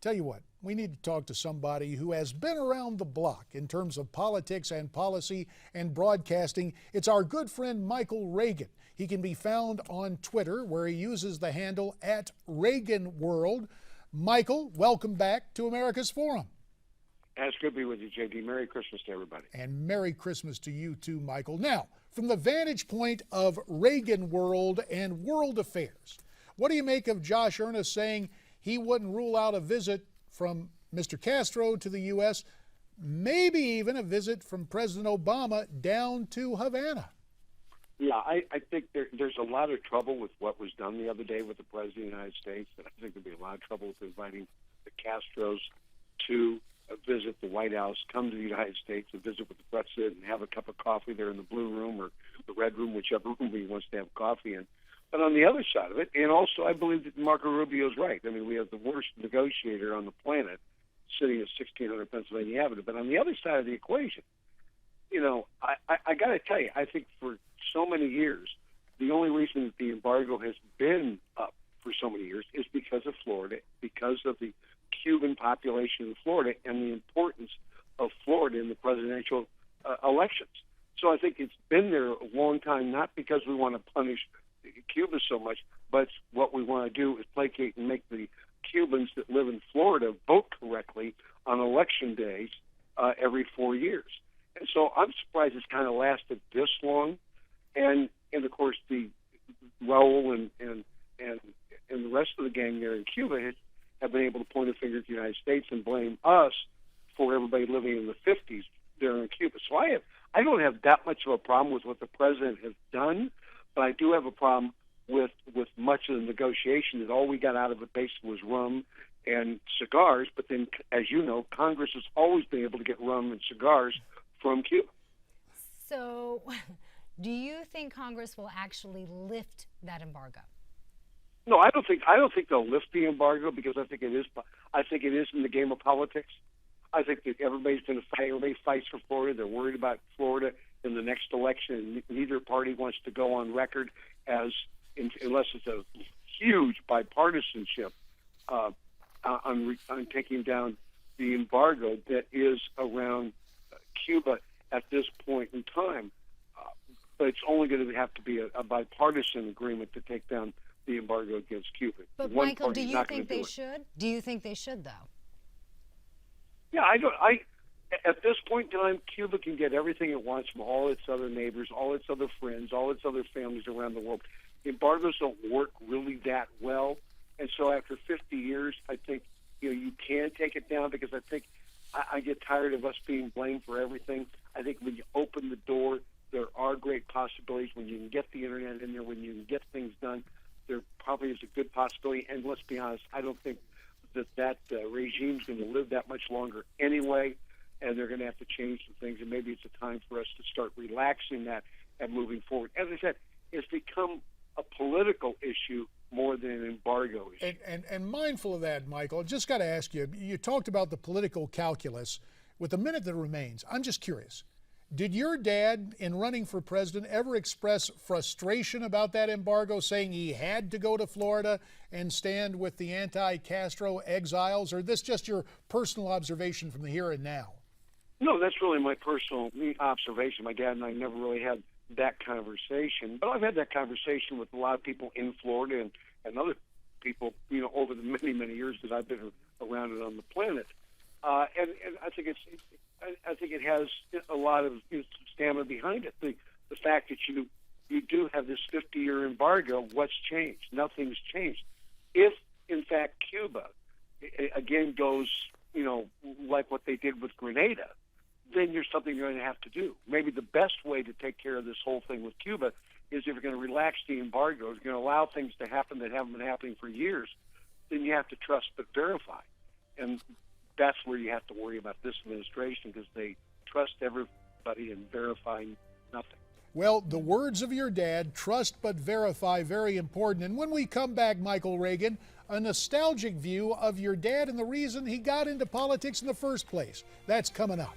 Tell you what, we need to talk to somebody who has been around the block in terms of politics and policy and broadcasting. It's our good friend Michael Reagan. He can be found on Twitter, where he uses the handle @ReaganWorld. Michael, welcome back to America's Forum. It's good to be with you, JD. Merry Christmas to everybody. And Merry Christmas to you too, Michael. Now, from the vantage point of Reagan World and world affairs, what do you make of Josh Earnest saying he wouldn't rule out a visit from Mr. Castro to the U.S., maybe even a visit from President Obama down to Havana? Yeah, I think there's a lot of trouble with what was done the other day with the President of the United States, and I think there'll be a lot of trouble with inviting the Castros to visit the White House, come to the United States and visit with the President and have a cup of coffee there in the blue room or the red room, whichever room he wants to have coffee in. But on the other side of it, and also I believe that Marco Rubio's right. I mean, we have the worst negotiator on the planet sitting at 1600 Pennsylvania Avenue. But on the other side of the equation, you know, I got to tell you, I think for so many years, the only reason that the embargo has been up for so many years is because of Florida, because of the Cuban population in Florida and the importance of Florida in the presidential elections. So I think it's been there a long time, not because we want to punish Cuba so much, but what we want to do is placate and make the Cubans that live in Florida vote correctly on election days every 4 years. And so I'm surprised it's kind of lasted this long. And of course, the Raul and the rest of the gang there in Cuba have been able to point a finger at the United States and blame us for everybody living in the 50s there in Cuba. So I don't have that much of a problem with what the president has done, but I do have a problem with much of the negotiation that all we got out of it basically was rum and cigars. But then, as you know, Congress has always been able to get rum and cigars from Cuba. So do you think Congress will actually lift that embargo? No, I don't think they'll lift the embargo because I think it is in the game of politics. I think that everybody's going to fight. Everybody fights for Florida. They're worried about Florida in the next election, and neither party wants to go on record unless it's a huge bipartisanship on taking down the embargo that is around Cuba at this point in time. But it's only going to have to be a bipartisan agreement to take down the embargo against Cuba. But Michael, do you think they should? Do you think they should, though? Yeah, at this point in time, Cuba can get everything it wants from all its other neighbors, all its other friends, all its other families around the world. Embargoes don't work really that well, and so after 50 years, I think you can take it down because I think I get tired of us being blamed for everything. I think when you open the door, there are great possibilities. When you can get the internet in there, when you can get things done, there probably is a good possibility. And let's be honest, I don't think that regime's going to live that much longer anyway, and they're going to have to change some things, and maybe it's a time for us to start relaxing that and moving forward. As I said, it's become a political issue more than an embargo issue. And mindful of that, Michael, just got to ask you, you talked about the political calculus. With the minute that remains, I'm just curious. Did your dad, in running for president, ever express frustration about that embargo, saying he had to go to Florida and stand with the anti-Castro exiles, or is this just your personal observation from the here and now? No, that's really my personal observation. My dad and I never really had that conversation, but I've had that conversation with a lot of people in Florida and other people, over the many, many years that I've been around it on the planet. And I think I think it has a lot of stamina behind it. The fact that you do have this 50-year embargo, what's changed? Nothing's changed. If, in fact, Cuba, again, goes, like what they did with Grenada, then there's something you're going to have to do. Maybe the best way to take care of this whole thing with Cuba is if you're going to relax the embargo, if you're going to allow things to happen that haven't been happening for years, then you have to trust but verify. And that's where you have to worry about this administration because they trust everybody and verify nothing. Well, the words of your dad, trust but verify, very important. And when we come back, Michael Reagan, a nostalgic view of your dad and the reason he got into politics in the first place. That's coming up.